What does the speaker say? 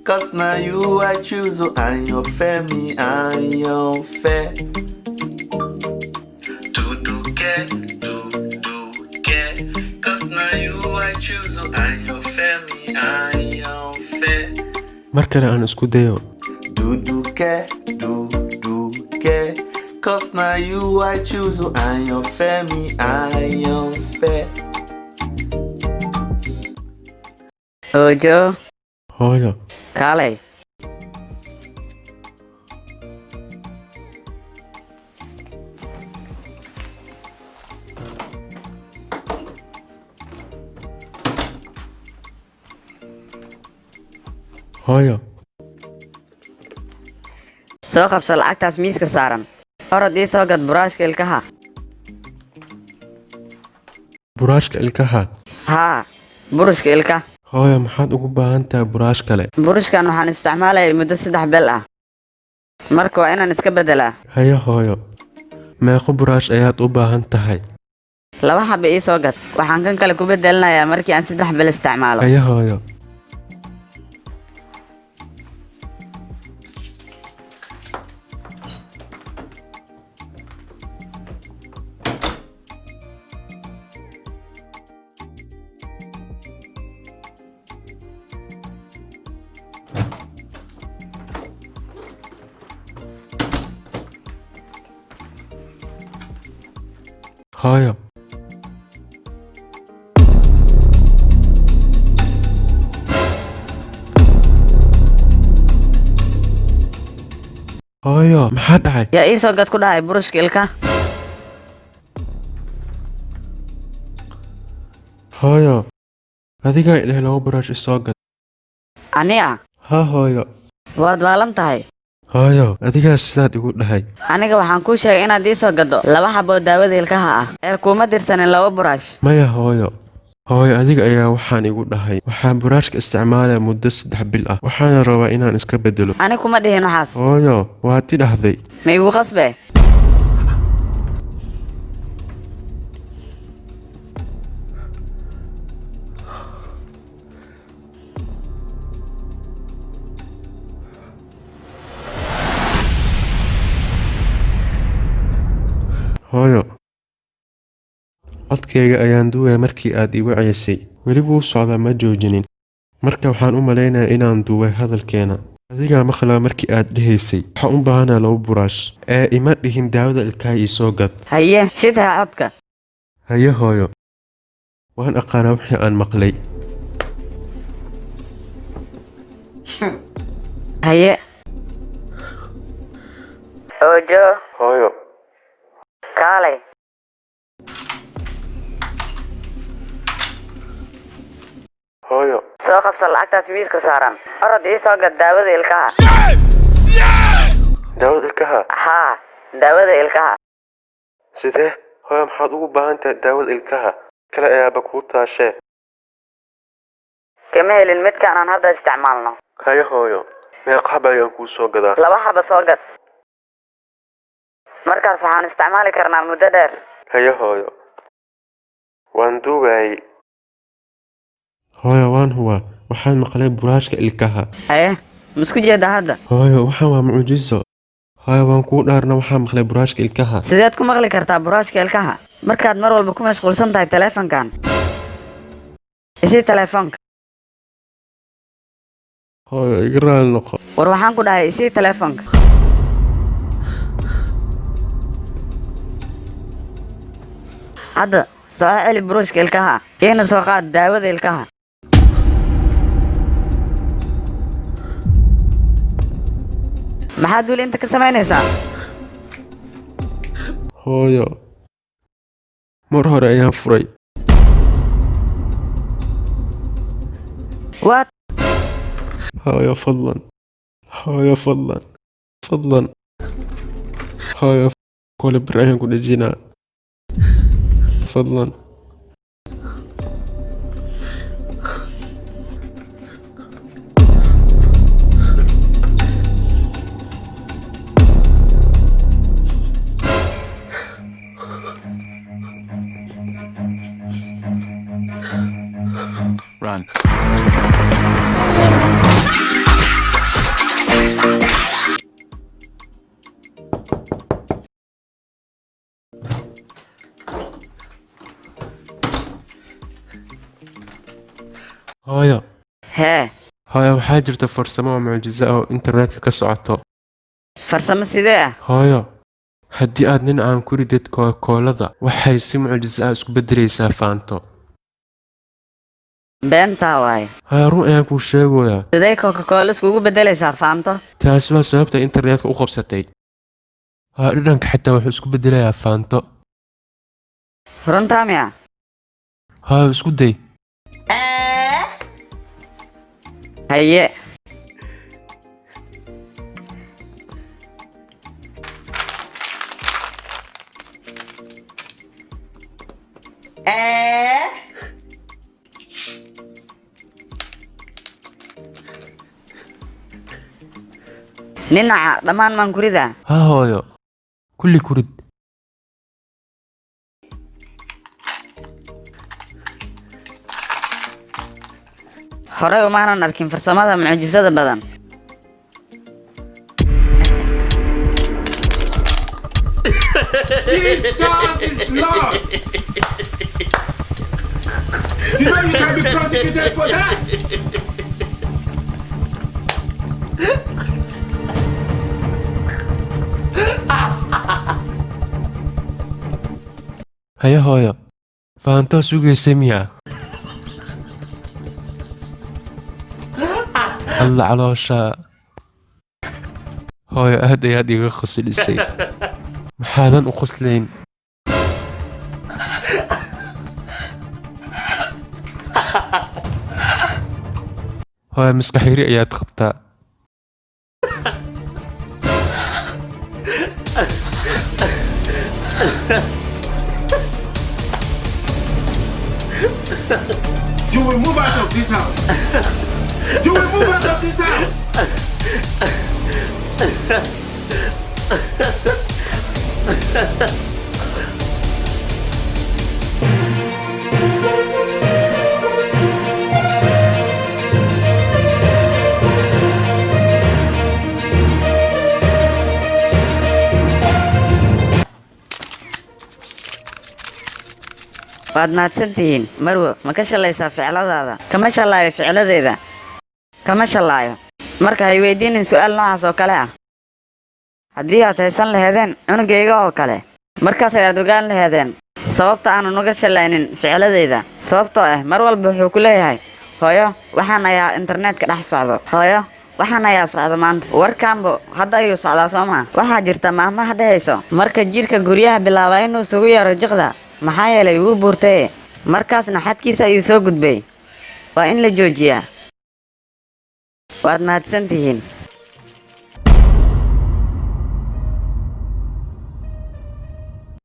Cause now you I choose, oh, and your family and your fair. Do care, do care. Cause now you I choose, oh, and your family and your fair. markale aan isku dayo. Do care, do care. Cause now you I choose, oh, and your family and your fair. Ojo, Hooyo, kaalay. hooyo, Soo qabso lacagtaas miiska saaran. Orod ii soo gad buraashka ilkaha. buraashka ilkaha. Haa, burushka ilka. Hooyo, maxaad ugu baahan tahay buraash kale? Burushkan waxaan isticmaalayay muddo 3 bil ah. Marka waa inaan iska beddelaa. Haye hooyo, meeqo buraash ayaad u baahan tahay? 2 xabo ii soo gad. Waxaan kan kale ku beddelanayaa markii aan 3 bil isticmaalo. Haye hooyo. Hooyo. Hooyo, maxaa dhacay? Yaa ii soo gad ku dhahay burushka ilka. Hooyo, adigaa idhahay 2 buraash isoo gad. Aniga, Haa hooyo. waad waalan tahay. Hooyo, adigaa sidaad igu dhahay. Aniga waxaan kuu sheegay inaad ii soo gaddo 2 xabo daawada ilkaha ah. Kuma dirsanin 2 buraash. Maya hooyo. Hooyo, adiga ayaa waxaan igu dhahay. Waxaan buraashka isticmaalaya muddo 3 bil ah. Waxaana rabaa inaan iska bedelo. Ani kuma dhihin waxaas. Hooyo, waad i dhahday. Ma igu qasbe? Hooyo, codkayga ayaan duubay markii aad igu ceysay. Weli wuu socdaa ma joojinin. Marka waxaan u malaynayaa inaan duubay hadalkeena. Adigaa maqlaa markii aad dhahaysay. Waxaan u baahanahay 2 buraash. Ima dhihin daawada ilkaha ii soo gad. Haye, shidha codka. Haye hooyo. Waan aqaanaa wixii aan maqlay. Haye. Ojo, Hooyo. kaalay. Hooyo. Soo qabso lacagtaas miiska saaran. Orod ii soo gad daawada ilkaha. Daawada ilkaha? Haa, daawada ilkaha. Sidee? Hooyo, maxaad ugu baahan tahay daawada ilkaha? Kale ayaaba kuu taashee. Kama helin midkaan aan hadda isticmaalno. Haye hooyo. Meeqa xabo ayaan kuu soo gadaa? 2 xabo soo gad. Markaas waxaan isticmaali karnaa muddo dheer. Haye hooyo. Waan duubayay. Hooyo, waan huwa. Waxaan maqlay buraashka ilkaha. Haye, misku jeeda hadda. Hooyo, waxaan waa mucjiso. Hooyo, waan kuu dhaarna waxaan maqlay buraashka ilkaha. Sideed ku maqli kartaa buraashka ilkaha? Markaad mar walba ku mashquulsan tahay taleefankan. Isi taleefanka. Hooyo, iga raali noqo. War waxaan ku dhahay isi taleefanka. Hadda soo celi burushka ilkaha. Iyana soo qaad daawada ilkaha. Maxaad weli inta ka samaynaysaa? Hooyo. Mar hore ayaan furay. What? hooyo fadlan hooyo fadlan fadlan hooyo kole bir ayaan ku dhejinaa fadlan Run. hooyo hee hooyo waxaa jirta farsamo oo mucjiso ah oo internetka ka socoto farsamo sidee ah hooyo haddii aad nin aan ku ridid koolada waxay si mucjiso ah isku beddelaysaa faanto beentaa waaye hooyo run ayaan kuu sheegayaa sidee coca-cola iskugu beddelaysaa faanto taasi waa sababta internetka u qabsatay hooyo dhadhanka xitaa wuxuu isku beddelayaa faanto runtaa miya hooyo isku day haye ninaca dhammaan maan ku ridaa haa hooyo kulli ku rid horey umaanan arkin farsamada mucjisada badan Jesus is Lord. You know you can be prosecuted for that. haya hooyo faantoo sugaysay miyaa alla caloosha hooyo aad ayaad iga qoslisay maxaadan u qoslayn hooyo maskaxiri ayaad qabtaa You will move out of this house. You will move out of this house. waad mahadsantihiin marwo ma ka shalaysaa ficiladaada kama shalaayo ficiladeeda kama shalaayo marka hay weydiinin su'aal noocaas oo kale ah haddii aad haysan laheedeen cunugayga oo kale markaas ayaad ogaan laheedeen sababta aanu naga shalaynin ficiladeeda sababtoo ah mar walba wuxuu ku leeyahay hooyo waxaan ayaa internetka dhex socdo hooyo waxaan ayaa socdo maanta warkaanbo hadda ayuu socdaa soo maa waxaa jirta maamaha dhehayso marka jirka guryaha bilaaba inuu isugu yeero jiqda maxaa yeelay wuu buurtay markaasna xadkiisa ayuu soo gudbay waa in la joojiyaa waad mahadsantihiin